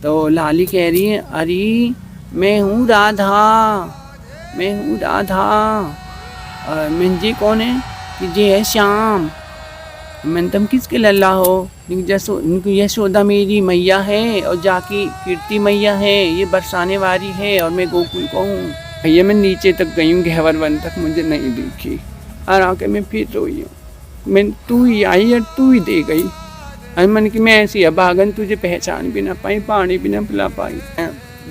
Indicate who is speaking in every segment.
Speaker 1: तो लाली कह रही है, अरे मैं हूँ राधा, मैं हूँ राधा। और मैं कौन है कि ये है श्याम। मैंने तुम किसके लल्ला हो? यशोदा मेरी मैया है और जाकी कीर्ति मैया है, ये बरसाने वाली है और मैं गोकुल को हूँ। भैया मैं नीचे तक गई हूँ, घेवर वन तक, मुझे नहीं दिखी। और आके मैं फिर रोई हूँ। मैं तू ही आई और तू ही दे गई। अरे मन की मैं ऐसी अभागन, तुझे पहचान भी ना पाई, पानी भी ना पिला पाई।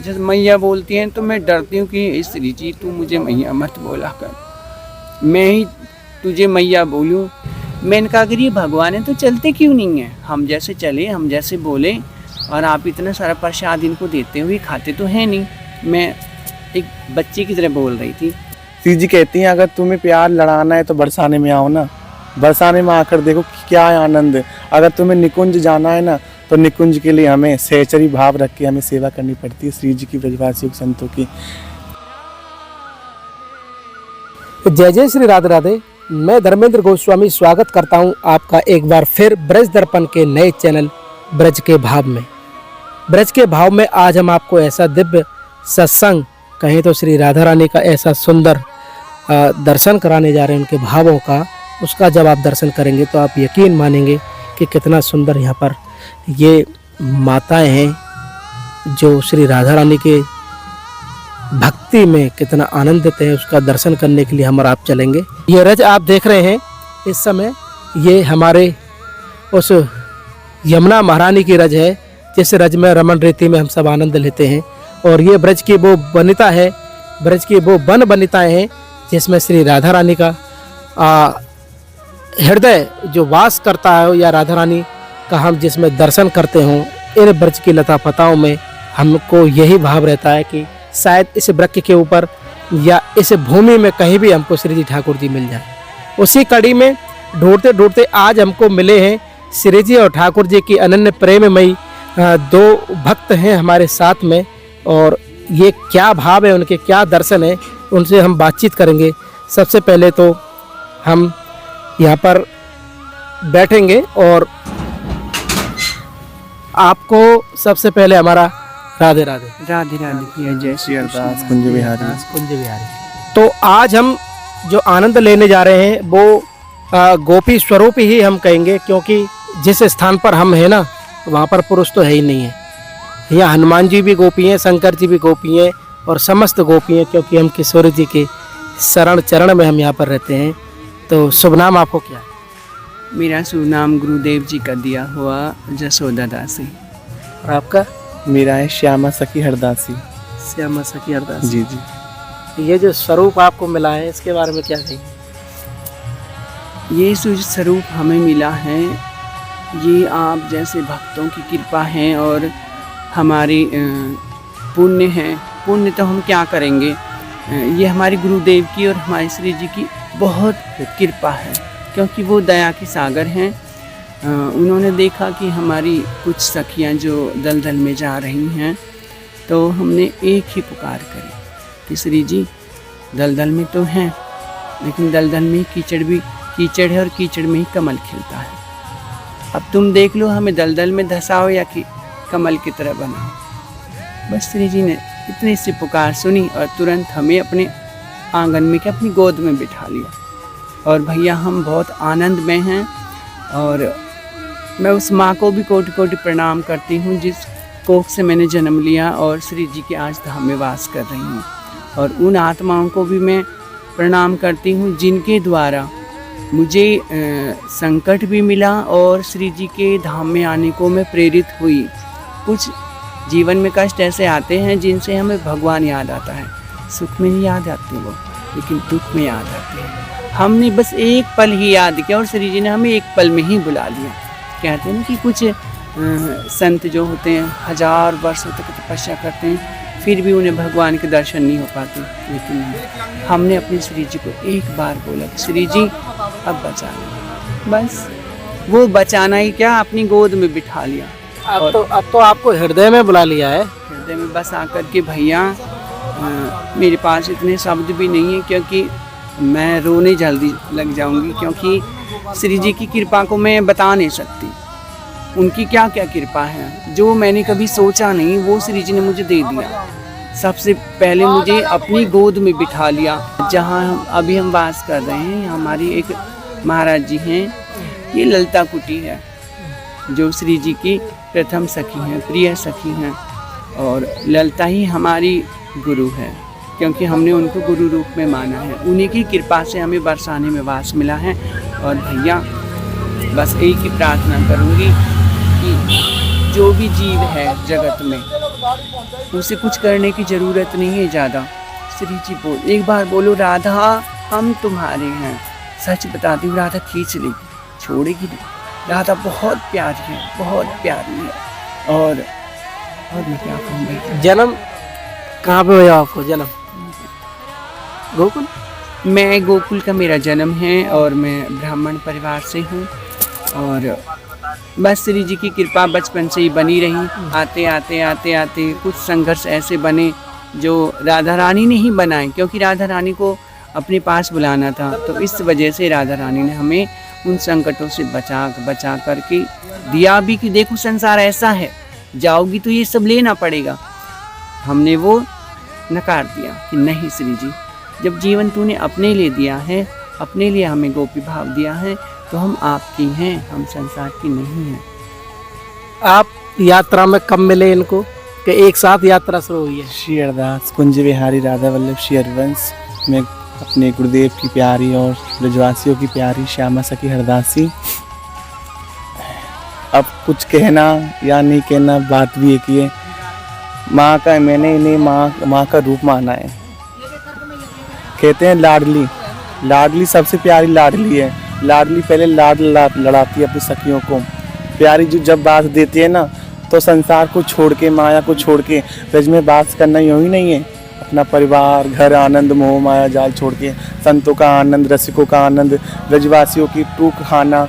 Speaker 1: जब मैया बोलती हैं तो मैं डरती हूँ कि श्री जी तू मुझे मैया मत बोला कर, मैं ही तुझे मैया बोलूँ। मैंने कहा अगर ये भगवान है तो चलते क्यों नहीं हैं? हम जैसे चले, हम जैसे बोले, और आप इतना सारा प्रसाद इनको देते हुए खाते तो है नहीं। मैं एक बच्चे की तरह बोल रही थी।
Speaker 2: श्री जी कहती हैं अगर तुम्हें प्यार लड़ाना है तो बरसाने में आओ ना, बरसाने में आकर देखो कि क्या आनंद है। अगर तुम्हें निकुंज जाना है ना तो निकुंज के लिए हमें सहचरी भाव रख के हमें सेवा करनी पड़ती है श्री जी की, ब्रजवासियों संतों की।
Speaker 3: जय जय श्री राधे राधे। मैं धर्मेंद्र गोस्वामी स्वागत करता हूं आपका एक बार फिर ब्रज दर्पण के नए चैनल ब्रज के भाव में। ब्रज के भाव में आज हम आपको ऐसा दिव्य सत्संग, कहें तो श्री राधा रानी का ऐसा सुंदर दर्शन कराने जा रहे हैं। उनके भावों का, उसका जब आप दर्शन करेंगे तो आप यकीन मानेंगे कि कितना सुंदर यहाँ पर ये माताएं हैं जो श्री राधा रानी के भक्ति में कितना आनंदित है। उसका दर्शन करने के लिए हम और आप चलेंगे। ये रज आप देख रहे हैं इस समय, ये हमारे उस यमुना महारानी की रज है जिस रज में रमन रीति में हम सब आनंद लेते हैं। और ये ब्रज की वो वनिता है, ब्रज की वो वन वनिताएं हैं जिसमें श्री राधा रानी का हृदय जो वास करता है, या राधा रानी का हम जिसमें दर्शन करते हों। इन ब्रज की लता पताओं में हमको यही भाव रहता है कि शायद इस वृक्ष के ऊपर या इस भूमि में कहीं भी हमको श्री जी ठाकुर जी मिल जाए। उसी कड़ी में ढूंढते ढूंढते आज हमको मिले हैं श्री जी और ठाकुर जी की अनन्य प्रेममयी दो भक्त हैं हमारे साथ में। और ये क्या भाव है, उनके क्या दर्शन है, उनसे हम बातचीत करेंगे। सबसे पहले तो हम यहाँ पर बैठेंगे और आपको सबसे पहले हमारा राधे राधे।
Speaker 1: राधे राधे प्रिय, जय श्री
Speaker 2: अरदास कुंज बिहारी।
Speaker 3: कुंज बिहारी। तो आज हम जो आनंद लेने जा रहे हैं वो गोपी स्वरूप ही हम कहेंगे, क्योंकि जिस स्थान पर हम हैं ना वहाँ पर पुरुष तो है ही नहीं है। यहाँ हनुमान जी भी गोपी हैं, शंकर जी भी गोपी हैं और समस्त गोपी हैं, क्योंकि हम किशोर जी के शरण चरण में हम यहाँ पर रहते हैं। तो शुभ नाम आपको क्या है?
Speaker 1: मेरा शुभ नाम गुरुदेव जी का दिया हुआ जसोदा दासी।
Speaker 3: और आपका?
Speaker 2: मेरा है श्यामा सखी हरदासी।
Speaker 3: श्यामा सखी हरदासी।
Speaker 2: जी जी।
Speaker 3: ये जो स्वरूप आपको मिला है इसके बारे में क्या कहेंगे?
Speaker 1: ये स्वरूप हमें मिला है, ये आप जैसे भक्तों की कृपा है और हमारी पुण्य है। पुण्य तो हम क्या करेंगे, ये हमारे गुरुदेव की और हमारे श्री जी की बहुत कृपा है, क्योंकि वो दया के सागर हैं। उन्होंने देखा कि हमारी कुछ सखियां जो दलदल में जा रही हैं, तो हमने एक ही पुकार करी कि श्री जी दलदल में तो हैं, लेकिन दलदल में कीचड़ भी कीचड़ है और कीचड़ में ही कमल खिलता है। अब तुम देख लो, हमें दलदल में धसाओ या कि कमल की तरह बनाओ। बस श्री जी ने इतनी सी पुकार सुनी और तुरंत हमें अपने आंगन में के अपनी गोद में बिठा लिया। और भैया हम बहुत आनंद में हैं, और मैं उस माँ को भी कोटि कोटि प्रणाम करती हूँ जिस कोख से मैंने जन्म लिया और श्री जी के आज धाम में वास कर रही हूँ। और उन आत्माओं को भी मैं प्रणाम करती हूँ जिनके द्वारा मुझे संकट भी मिला और श्री जी के धाम में आने को मैं प्रेरित हुई। कुछ जीवन में कष्ट ऐसे आते हैं जिनसे हमें भगवान याद आता है। सुख में नहीं याद आते वो, लेकिन दुख में याद आते हैं। हमने बस एक पल ही याद किया और श्री जी ने हमें एक पल में ही बुला लिया। कहते हैं ना कि कुछ संत जो होते हैं 1000 वर्षों तक तपस्या करते हैं, फिर भी उन्हें भगवान के दर्शन नहीं हो पाते, लेकिन हमने अपने श्री जी को एक बार बोला कि श्री जी अब बचाना। बस वो बचाना ही क्या, अपनी गोद में बिठा लिया।
Speaker 3: अब तो आपको हृदय में बुला लिया है।
Speaker 1: हृदय में बस आकर के भैया, मेरे पास इतने शब्द भी नहीं है, क्योंकि मैं रोने जल्दी लग जाऊंगी, क्योंकि श्री जी की कृपा को मैं बता नहीं सकती। उनकी क्या क्या कृपा है, जो मैंने कभी सोचा नहीं वो श्री जी ने मुझे दे दिया। सबसे पहले मुझे अपनी गोद में बिठा लिया। जहाँ अभी हम वास कर रहे हैं, हमारी एक महाराज जी हैं, ये ललिता कुटी है, जो श्री जी की प्रथम सखी हैं, प्रिय सखी हैं। और ललिता ही हमारी गुरु है, क्योंकि हमने उनको गुरु रूप में माना है। उन्हीं की कृपा से हमें बरसाने में वास मिला है। और भैया बस एक ही प्रार्थना करूँगी कि जो भी जीव है जगत में, उसे कुछ करने की ज़रूरत नहीं है ज़्यादा। श्री जी एक बार बोलो, राधा हम तुम्हारे हैं। सच बताती हूँ, राधा खींच लेगी, छोड़ेगी नहीं। राधा बहुत प्यारी है, बहुत प्यारी है। और मैं क्या कहूँगी।
Speaker 3: जन्म कहाँ पे हुआ आपको? जन्म गोकुल?
Speaker 1: मैं गोकुल का मेरा जन्म है और मैं ब्राह्मण परिवार से हूँ। और बस श्री जी की कृपा बचपन से ही बनी रही। आते आते आते आते कुछ संघर्ष ऐसे बने जो राधा रानी ने ही बनाए, क्योंकि राधा रानी को अपने पास बुलाना था। तो इस वजह से राधा रानी ने हमें उन संकटों से बचा करके दिया भी कि देखो संसार ऐसा है, जाओगी तो ये सब लेना पड़ेगा। हमने वो नकार दिया कि नहीं श्री जी, जब जीवन तूने अपने लिए दिया है, अपने लिए हमें गोपी भाव दिया है, तो हम आपकी हैं, हम संसार की नहीं हैं।
Speaker 3: आप यात्रा में कब मिले इनको कि एक साथ यात्रा शुरू हुई है?
Speaker 2: श्री अरदास कुंज विहारी राधा वल्लभ श्री हरवंश में अपने गुरुदेव की प्यारी और ब्रजवासियों की प्यारी श्यामा सखी हरदासी। अब कुछ कहना या नहीं कहना, बात भी एक ही है। माँ का, मैंने इन्हें माँ का रूप माना है। कहते हैं लाडली सबसे प्यारी लाडली है। लाडली पहले लड़ाती है अपनी सखियों को। प्यारी जो जब बात देती है ना, तो संसार को छोड़ के, माया को छोड़ के ब्रज में बात करना यूँ ही नहीं है। अपना परिवार, घर, आनंद, मोह माया जाल छोड़ के संतों का आनंद, रसिकों का आनंद, ब्रजवासियों की टूक खाना,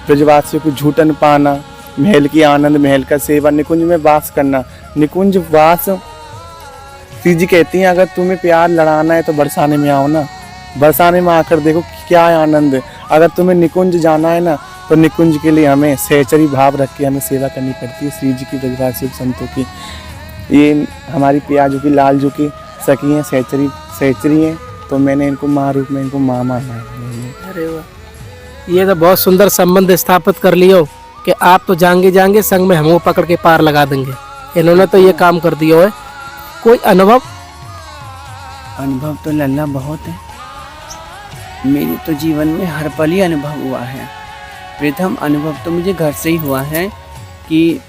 Speaker 2: ब्रजवासियों को झूठन पाना, महल की आनंद, महल का सेवा, निकुंज में वास करना। निकुंज वास, श्री जी कहती हैं अगर तुम्हें प्यार लड़ाना है तो बरसाने में आओ ना। बरसाने में आकर देखो क्या आनंद है। अगर तुम्हें निकुंज जाना है ना, तो निकुंज के लिए हमें सहचरी भाव रख के हमें सेवा करनी पड़ती है। श्री जी की, ब्रजवासियों संतों की। ये हमारी प्याजों की, लालजू की सखी हैं, सहचरी हैं। तो मैंने इनको माँ रूप में, इनको माँ माना है।
Speaker 3: अरे वाह, ये तो बहुत सुंदर संबंध स्थापित कर लियो कि आप तो जाएंगे संग में हमको पकड़ के पार लगा देंगे। इन्होंने तो ये काम कर दिया है। कोई अनुभव
Speaker 1: तो लल्ला बहुत है। मेरे तो जीवन में हर पल ही अनुभव हुआ है। प्रथम अनुभव तो मुझे घर से ही हुआ है कि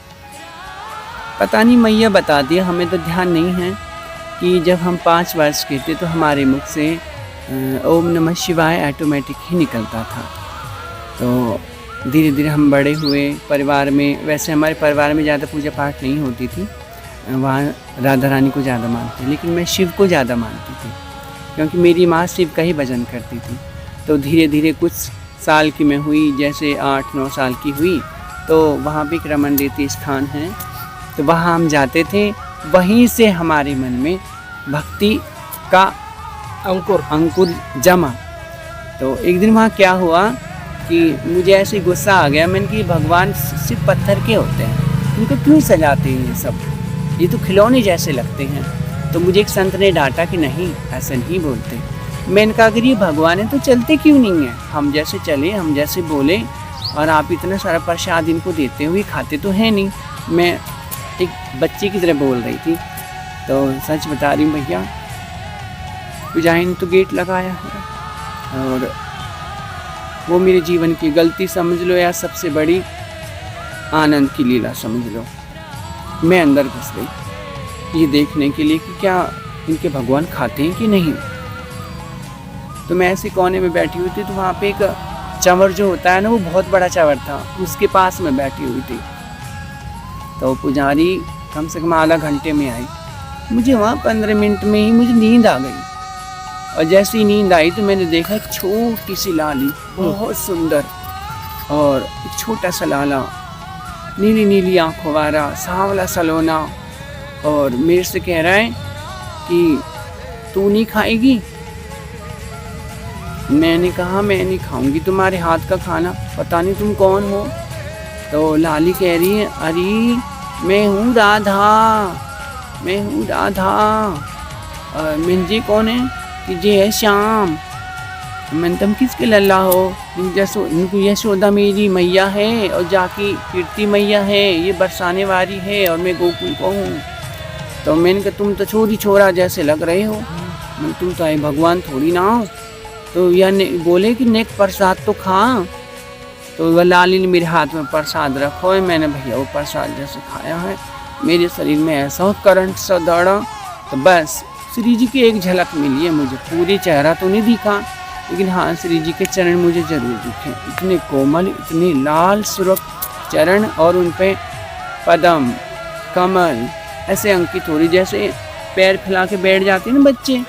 Speaker 1: पता नहीं मैया बता दिया, हमें तो ध्यान नहीं है, कि जब हम 5 वर्ष के थे तो हमारे मुख से ओम नमः शिवाय ऑटोमेटिक ही निकलता था। तो धीरे धीरे हम बड़े हुए। परिवार में, वैसे हमारे परिवार में ज़्यादा पूजा पाठ नहीं होती थी, वहाँ राधा रानी को ज़्यादा मानते, लेकिन मैं शिव को ज़्यादा मानती थी, क्योंकि मेरी माँ शिव का ही भजन करती थी। तो धीरे धीरे कुछ साल की मैं हुई, जैसे 8-9 साल की हुई, तो वहाँ भी एक रमन देती स्थान है, तो वहाँ हम जाते थे। वहीं से हमारे मन में भक्ति का अंकुर जमा। तो एक दिन वहाँ क्या हुआ कि मुझे ऐसे गुस्सा आ गया। मैंने कि भगवान सिर्फ पत्थर के होते हैं, उनको क्यों सजाते हैं ये सब, ये तो खिलौने जैसे लगते हैं। तो मुझे एक संत ने डांटा कि नहीं, ऐसा नहीं बोलते। मैंने कहा अगर ये भगवान है तो चलते क्यों नहीं हैं, हम जैसे चले, हम जैसे बोले, और आप इतना सारा प्रसाद इनको देते हुए खाते तो है नहीं। मैं एक बच्चे की तरह बोल रही थी। तो सच बता रही हूँ भैया, पूजारी ने तो गेट लगाया है, और वो मेरे जीवन की गलती समझ लो या सबसे बड़ी आनंद की लीला समझ लो। मैं अंदर घुस गई ये देखने के लिए कि क्या इनके भगवान खाते हैं कि नहीं। तो मैं ऐसे कोने में बैठी हुई थी, तो वहाँ पे एक चंवर जो होता है ना, वो बहुत बड़ा चंवर था, उसके पास में बैठी हुई थी। तो पुजारी कम से कम आधा घंटे में आई। मुझे वहाँ 15 मिनट में ही मुझे नींद आ गई, और जैसे ही नींद आई तो मैंने देखा एक छोटी सी लाली, बहुत सुंदर, और एक छोटा सा लाला, नीली नीली आँखों वाला, सांवला सलोना, और मेरे से कह रहा है कि तू नहीं खाएगी। मैंने कहा मैं नहीं खाऊंगी तुम्हारे हाथ का खाना, पता नहीं तुम कौन हो। तो लाली कह रही है, अरे मैं हूँ राधा, मैं हूँ राधा। और मिंजी कौन है? कि जे है श्याम। मैंने तुम किसके लल्ला हो? इनको यशोदा मेरी मैया है और जाकी कीर्ति मैया है, ये बरसाने वाली है और मैं गोकुल को हूँ। तो मैंने कहा तुम तो छोरी छोरा जैसे लग रहे हो, मैं तुम तो आए भगवान थोड़ी ना हो। तो यह बोले कि नेक प्रसाद तो खा। तो वह लाली ने मेरे हाथ में प्रसाद रखो है, मैंने भैया वो प्रसाद जैसे खाया है, मेरे शरीर में ऐसा करंट सा दौड़ा। तो बस श्री जी की एक झलक मिली है मुझे, पूरी चेहरा तो नहीं दिखा, लेकिन हाँ श्री जी के चरण मुझे जरूर दिखे। इतने कोमल, इतने लाल सुरख चरण और उन पे पद्म कमल ऐसे अंकित हो रही, जैसे पैर फैला के बैठ जाते हैं ना बच्चे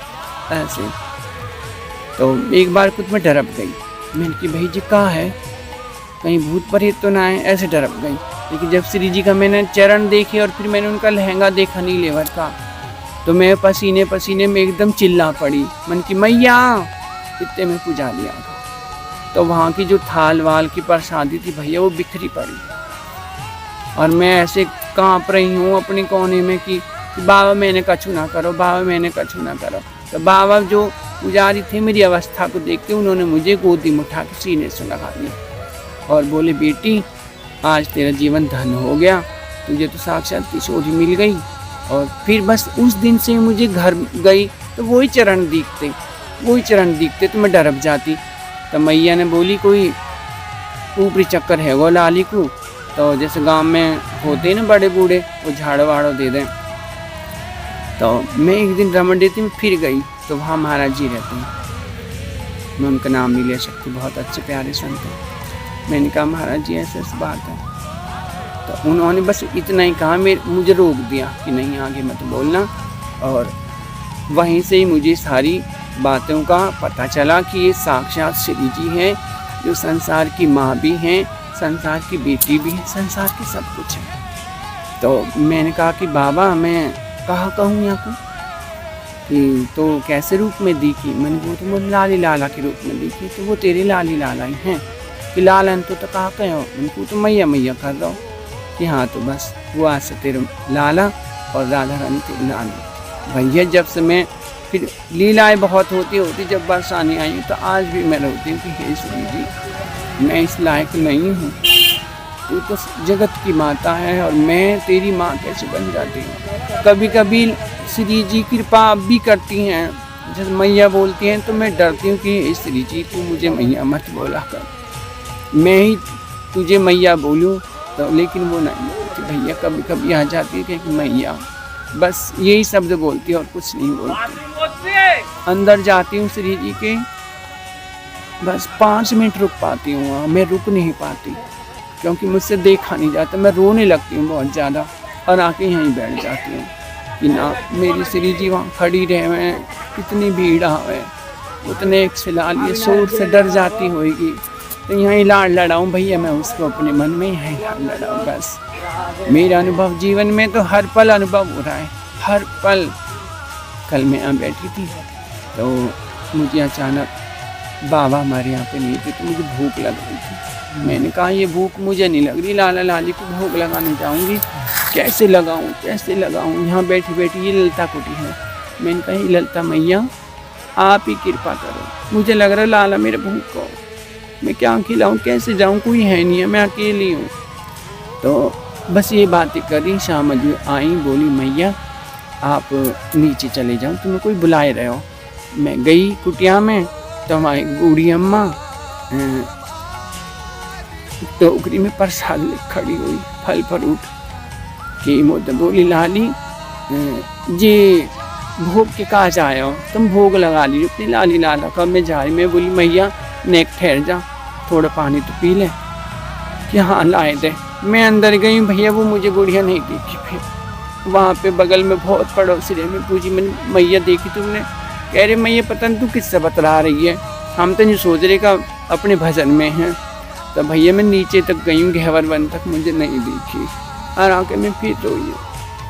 Speaker 1: ऐसे। तो एक बार खुद में डरप गई, मैंने कि भाई जी कहाँ है, कहीं भूत प्रेत तो ना है, ऐसे डरप गई। लेकिन जब श्री जी का मैंने चरण देखे और फिर मैंने उनका लहंगा देखा नीलेवर का, तो मैं पसीने पसीने में एकदम चिल्ला पड़ी, मन की मैया। इतने में पुजारी आ गया। तो वहाँ की जो थाल वाल की प्रसादी थी भैया वो बिखरी पड़ी, और मैं ऐसे काँप रही हूँ अपने कोने में कि बाबा मैंने कछु ना करो, बाबा मैंने कछु ना करो। तो बाबा जो पुजारी थे मेरी अवस्था को देख के उन्होंने मुझे गोदी में उठा के सीने से लगा दिया और बोले बेटी आज तेरा जीवन धन हो गया, तुझे तो साक्षात किशोरी मिल गई। और फिर बस उस दिन से मुझे घर गई तो वही चरण दिखते तो मैं डरब जाती। तो मैया ने बोली कोई ऊपरी चक्कर है वो लाली को, तो जैसे गांव में होते हैं ना बड़े बूढ़े, वो झाड़ो वाड़ो दे दें। तो मैं एक दिन रमन देती में फिर गई तो वहाँ महाराज जी रहते हैं, मैं उनका नाम नहीं ले सकती, बहुत अच्छे प्यारे संत हैं। मैंने कहा महाराज जी ऐसे बात है, तो उन्होंने बस इतना ही कहा, मुझे रोक दिया कि नहीं आगे मत बोलना। और वहीं से ही मुझे सारी बातों का पता चला कि ये साक्षात श्री जी हैं, जो संसार की माँ भी हैं, संसार की बेटी भी है, संसार की सब कुछ है। तो मैंने कहा कि बाबा मैं कहाँ कहूँ यहाँ को, कि तो कैसे रूप में दिखी? मैंने वो तो मुझे लाली लाला के रूप में दिखी। तो वो तेरे लाली लाला ही हैं कि लालन तो कहा कहो, उनको तो मैया मैया कर रहा हो कि हाँ। तो बस वो आज से तेरे लाला और राधा रानी तेरी लाली। भैया जब से मैं फिर लीलाएँ बहुत होती जब बरसाने आई तो आज भी मैं रोती हूँ कि हे श्री जी मैं इस लायक नहीं हूँ, तू तो जगत की माता है और मैं तेरी माँ कैसे बन जाती हूँ। कभी कभी श्री जी कृपा अब भी करती हैं, जब मैया बोलती हैं तो मैं डरती हूँ कि श्री जी तू मुझे मैया मत बोला कर, मैं ही तुझे मैया बोलूँ। तो लेकिन वो नहीं बोलती भैया, कभी कभी आ जाती है कि मैया, बस यही शब्द बोलती है और कुछ नहीं बोलती। अंदर जाती हूँ श्री जी के, बस 5 मिनट रुक पाती हूँ वहाँ, मैं रुक नहीं पाती क्योंकि मुझसे देखा नहीं जाता, मैं रोने लगती हूँ बहुत ज़्यादा और आके यहीं बैठ जाती हूँ कि ना मेरी श्री जी वहाँ खड़ी रहे हुए, कितनी भीड़ आवे, उतने एक से लालिए शोर से डर जाती होगी, तो यहीं लाड़ लड़ाऊँ भैया मैं उसको अपने मन में यहीं लाड़ लड़ाऊँ। बस मेरा अनुभव जीवन में तो हर पल अनुभव हो रहा है, हर पल। कल मैं यहाँ बैठी थी तो मुझे अचानक बाबा हमारे यहाँ पे नहीं थे तो मुझे भूख लग रही थी। मैंने कहा ये भूख मुझे नहीं लग रही, लाला लाली को भूख लगाने जाऊँगी, कैसे लगाऊँ। यहाँ बैठी बैठी ये ललता कुटी है, मैंने कहा ललता मैया आप ही कृपा करो, मुझे लग रहा है लाला मेरे भूख को, मैं क्या खिलाऊँ, कैसे जाऊँ, कोई है नहीं है, मैं अकेली हूँ। तो बस ये बातें करी, शाम जी आई, बोली मैया आप नीचे चले जाओ, तुम्हें कोई बुलाए रहे हो। मैं गई कुटिया में तो हमारी बूढ़ी अम्मा टोकरी में प्रसाद खड़ी हुई, फल फ्रूट की मुझे बोली लाली जी भोग के कहा जाए हो, तुम भोग लगा ली अपनी लाली लाला का। मैं जा रही, मैं बोली मैया नेक ठहर जा, थोड़ा पानी तो पी ले, कि हाँ लाए दे। मैं अंदर गई भैया, वो मुझे बुढ़िया नहीं देखी। फिर वहाँ पे बगल में बहुत पड़ोसी रहे, मैं पूछी मैंने मैया देखी तुमने? कह रहे मैया पता नहीं तू किससे बतला रही है, हम तो नहीं सोच रहे का अपने भजन में हैं। तो भैया मैं नीचे तक गई हूँ, घेवर वन तक, मुझे नहीं देखी। और आके मैं फिर रोई,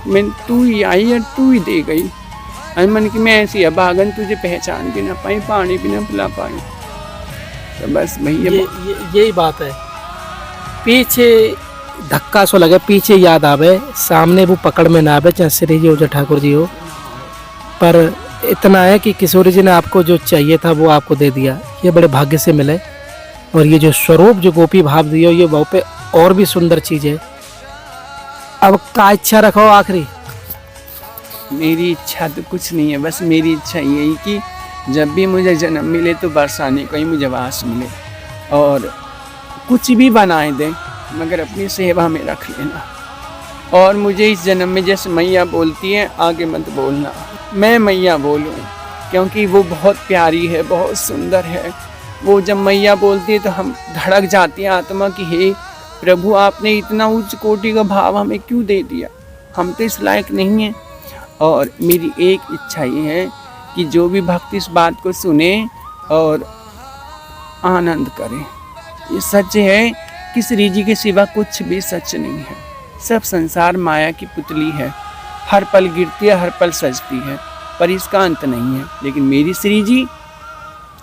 Speaker 1: मैं तू ही आई और तू ही दे गई। और मन की मैं ऐसी अभागन, तुझे पहचान भी ना पाई, पानी भी ना पिला पाई। तो बस भैया
Speaker 3: यही बात है, पीछे धक्का सो लगे, पीछे याद आवे, सामने वो पकड़ में ना आवे, चाहे श्री जी हो चाहे ठाकुर जी हो। पर इतना है कि किशोरी जी ने आपको जो चाहिए था वो आपको दे दिया, ये बड़े भाग्य से मिले। और ये जो स्वरूप जो गोपी भाव दियो, ये भाव पे और भी सुंदर चीज है। अब का इच्छा रखो आखिरी?
Speaker 1: मेरी इच्छा तो कुछ नहीं है, बस मेरी इच्छा यही कि जब भी मुझे जन्म मिले तो बरसाने को ही मुझे वास मिले, और कुछ भी बनाए दें मगर अपनी सेवा में रख लेना। और मुझे इस जन्म में जैसे मैया बोलती है, आगे मत बोलना, मैं मैया बोलूं, क्योंकि वो बहुत प्यारी है, बहुत सुंदर है। वो जब मैया बोलती है तो हम धड़क जाती है आत्मा की, हे प्रभु आपने इतना उच्च कोटि का भाव हमें क्यों दे दिया, हम तो इस लायक नहीं हैं। और मेरी एक इच्छा ये है कि जो भी भक्त इस बात को सुने और आनंद करे। ये सच है कि श्री जी के सिवा कुछ भी सच नहीं है, सब संसार माया की पुतली है, हर पल गिरती है, हर पल सजती है, पर इसका अंत नहीं है। लेकिन मेरी श्री जी,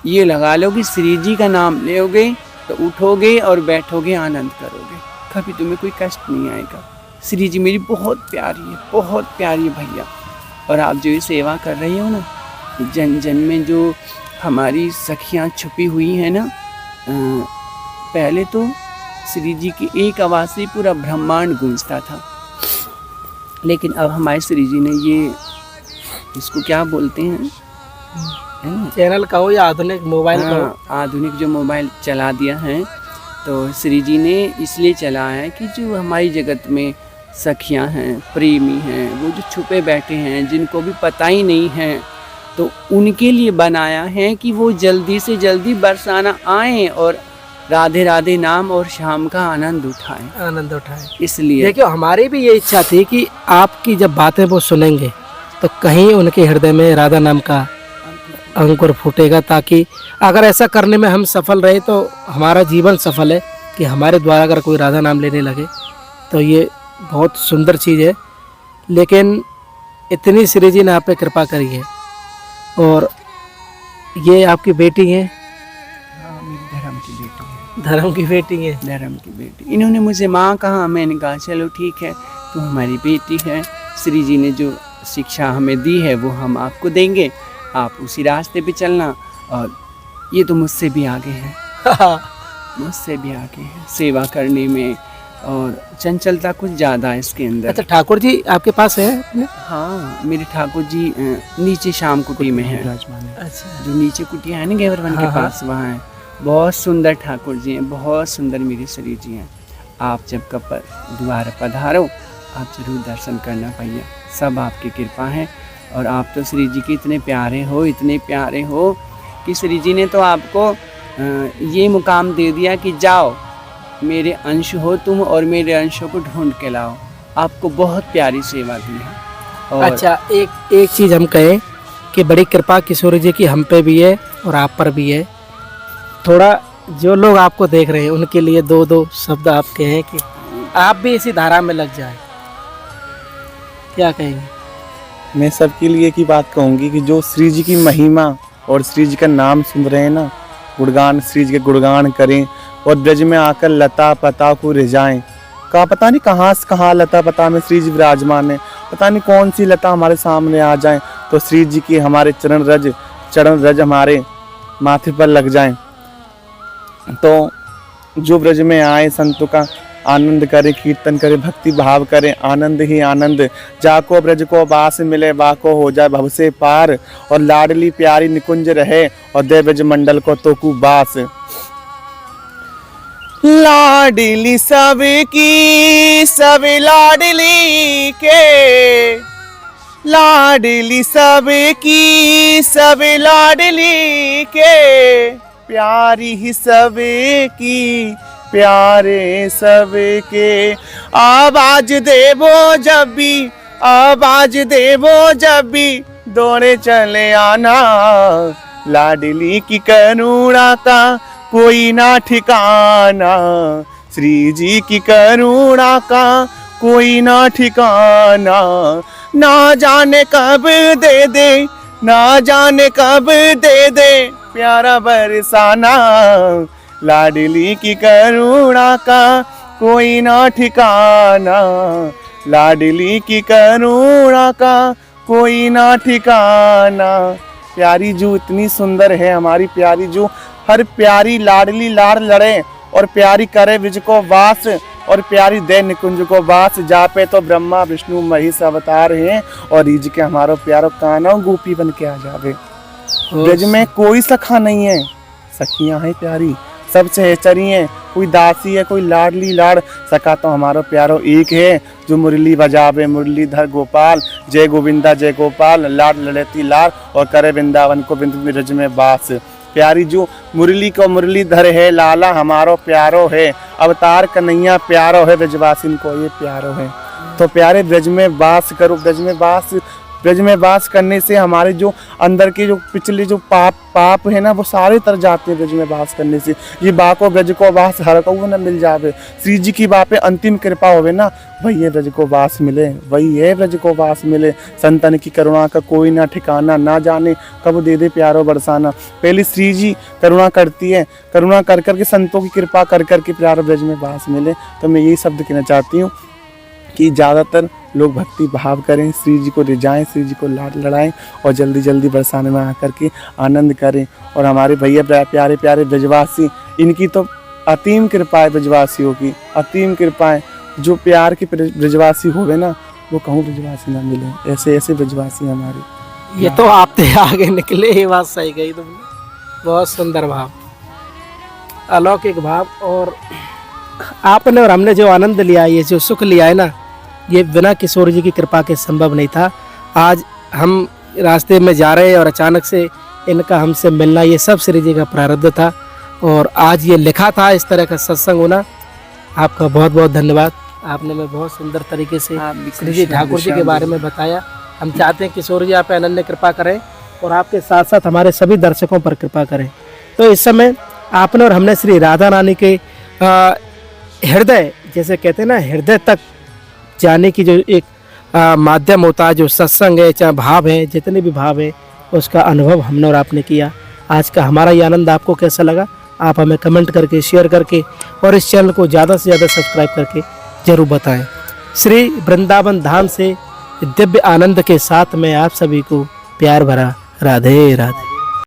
Speaker 1: ये लगा लो कि श्री जी का नाम लोगे तो उठोगे और बैठोगे, आनंद करोगे, कभी तुम्हें कोई कष्ट नहीं आएगा। श्री जी मेरी बहुत प्यारी है, बहुत प्यारी है भैया। और आप जो ये सेवा कर रही हो ना, जन जन में जो हमारी सखियाँ छुपी हुई हैं ना, पहले तो श्री जी की एक आवाज़ से पूरा ब्रह्मांड गूंजता था, लेकिन अब हमारे श्री जी ने ये, इसको क्या बोलते हैं,
Speaker 3: चैनल कहो या आधुनिक मोबाइल कहो,
Speaker 1: आधुनिक जो मोबाइल चला दिया है। तो श्री जी ने इसलिए चलाया है कि जो हमारी जगत में सखियां हैं, प्रेमी हैं, वो जो छुपे बैठे हैं, जिनको भी पता ही नहीं है, तो उनके लिए बनाया है कि वो जल्दी से जल्दी बरसाना आएँ और राधे राधे नाम और शाम का आनंद उठाएं। इसलिए
Speaker 3: देखियो हमारी भी ये इच्छा थी कि आपकी जब बातें वो सुनेंगे तो कहीं उनके हृदय में राधा नाम का अंकुर फूटेगा, ताकि अगर ऐसा करने में हम सफल रहे तो हमारा जीवन सफल है। कि हमारे द्वारा अगर कोई राधा नाम लेने लगे तो ये बहुत सुंदर चीज़ है। लेकिन इतनी श्री जी ने आप पे कृपा करी है। और ये आपकी बेटी है?
Speaker 1: मेरी धर्म की बेटी है।
Speaker 3: धर्म की बेटी है?
Speaker 1: धर्म की बेटी। इन्होंने मुझे माँ कहा, मैंने कहा चलो ठीक है, तो हमारी बेटी है। श्री जी ने जो शिक्षा हमें दी है वो हम आपको देंगे, आप उसी रास्ते पे चलना। और ये तो मुझसे भी आगे हैं, मुझसे भी आगे हैं सेवा करने में, और चंचलता कुछ ज़्यादा है इसके अंदर।
Speaker 3: अच्छा, ठाकुर जी आपके पास है अपने?
Speaker 1: हाँ, मेरे ठाकुर जी नीचे शाम कुटी में है।
Speaker 3: अच्छा,
Speaker 1: जो नीचे कुटिया है ना घेवरवन के पास, वहाँ है। बहुत सुंदर ठाकुर जी हैं, बहुत सुंदर मेरे श्री जी हैं। आप जब कब द्वार पधारो, आप जरूर दर्शन करना भैया, सब आपकी कृपा है। और आप तो श्री जी के इतने प्यारे हो, इतने प्यारे हो कि श्री जी ने तो आपको ये मुकाम दे दिया कि जाओ मेरे अंश हो तुम, और मेरे अंशों को ढूंढ के लाओ। आपको बहुत प्यारी सेवा दी है। और
Speaker 3: अच्छा, एक चीज़ हम कहें कि बड़ी कृपा किशोरी जी की हम पे भी है और आप पर भी है। थोड़ा जो लोग आपको देख रहे हैं उनके लिए दो शब्द आप कहें कि आप भी इसी धारा में लग जाए, क्या कहेंगे?
Speaker 2: मैं सबके लिए की बात कहूँगी कि जो श्री जी की महिमा और श्री जी का नाम सुन रहे हैं ना, गुणगान, श्री जी के गुणगान करें और ब्रज में आकर लता पता को रिझाएं। का पता नहीं कहाँ से कहाँ लता पता में श्री जी विराजमान है, पता नहीं कौन सी लता हमारे सामने आ जाए तो श्री जी की हमारे चरण रज हमारे माथे पर लग जाएं। तो जो ब्रज में आए संतों का आनंद करें, कीर्तन करें, भक्ति भाव करें, आनंद ही आनंद। जाको ब्रज को बास मिले, बाको हो जाए भव से पार, और लाडली प्यारी निकुंज रहे, और दे ब्रज मंडल को तोकू बास। लाडली सबकी सब लाडली के, लाडली सबकी सब लाडली के, प्यारी ही सबकी प्यारे सबके। आवाज देवो जब भी, आवाज देवो जब भी, दौड़े चले आना। लाडली की करुणा का कोई ना ठिकाना, श्री जी की करुणा का कोई ना ठिकाना। ना जाने कब दे दे, ना जाने कब दे दे प्यारा बरसाना। लाडली की करुणा का कोई ना ठिकाना, लाडली की करुणा का कोई ना ठिकाना। प्यारी जू इतनी सुंदर है हमारी प्यारी जू, हर प्यारी लाडली लाड़ लड़े और प्यारी करे विज को वास, और प्यारी दे निकुंज को वास। जापे तो ब्रह्मा विष्णु महेश अवतार हैं, और रीज के हमारो प्यारो काना गोपी बन के आ जावे। ब्रज में कोई सखा नहीं है, सखियां हैं प्यारी, सब सहचरी हैं, कोई दासी है कोई लाडली लाड़। सखा तो हमारो प्यारो एक है, जो मुरली बजावे मुरलीधर गोपाल। जय गोविंदा जय गोपाल, लाड लड़ती लाड़, और करे वृंदावन को बिंद ब्रज में बास। प्यारी जो मुरली को मुरलीधर है, लाला हमारो प्यारो है। अवतार कन्हैया प्यारो है, ब्रजवासिन को ये प्यारो है। तो प्यारे ब्रज में वास करो, ब्रज में वास करने से हमारे जो अंदर के जो पिछले जो पाप है ना, वो सारे तर जाते हैं ब्रज में वास करने से। ये बाको ब्रज को वास हर को न मिल जावे। श्री जी की बात पे अंतिम कृपा होवे ना, वही है ब्रज को वास मिले, वही है ब्रज को वास मिले। संतन की करुणा का कोई ना ठिकाना, ना जाने कब दे दे प्यारो बरसाना। पहले श्री जी करुणा करती है, करुणा कर करके संतों की कृपा कर करके प्यारो ब्रज में वास मिले। तो मैं यही शब्द कहना चाहती हूँ कि ज़्यादातर लोग भक्ति भाव करें, श्री जी को रिझाएं, श्री जी को लाड लड़ाएं, और जल्दी जल्दी बरसाने में आकर के आनंद करें। और हमारे भैया प्यारे प्यारे ब्रजवासी, इनकी तो अतीम कृपा है, ब्रजवासियों की अतीम कृपा है। जो प्यार के ब्रजवासी होवे ना, वो कहूँ ब्रजवासी ना मिले, ऐसे ऐसे ब्रजवासी हमारे।
Speaker 3: ये तो आप थे आगे निकले, ये बात सही कही तुमने। बहुत सुंदर भाव, अलौकिक भाव। और आपने और हमने जो आनंद लिया, ये जो सुख लिया है ना, ये बिना किशोर जी की कृपा के संभव नहीं था। आज हम रास्ते में जा रहे हैं और अचानक से इनका हमसे मिलना, ये सब श्री जी का प्रारब्ध था, और आज ये लिखा था इस तरह का सत्संग होना। आपका बहुत बहुत धन्यवाद। आपने मैं बहुत सुंदर तरीके से श्री जी ठाकुर जी के बारे में बताया। हम चाहते हैं किशोर जी आप पे अनन्य कृपा करें, और आपके साथ साथ हमारे सभी दर्शकों पर कृपा करें। तो इस समय आपने और हमने श्री राधा रानी के हृदय, जैसे कहते हैं ना, हृदय तक जाने की जो एक माध्यम होता है, जो सत्संग है, चाहे भाव है, जितने भी भाव है, उसका अनुभव हमने और आपने किया। आज का हमारा ये आनंद आपको कैसा लगा, आप हमें कमेंट करके, शेयर करके, और इस चैनल को ज़्यादा से ज़्यादा सब्सक्राइब करके ज़रूर बताएं। श्री वृंदावन धाम से दिव्य आनंद के साथ मैं आप सभी को प्यार भरा राधे राधे।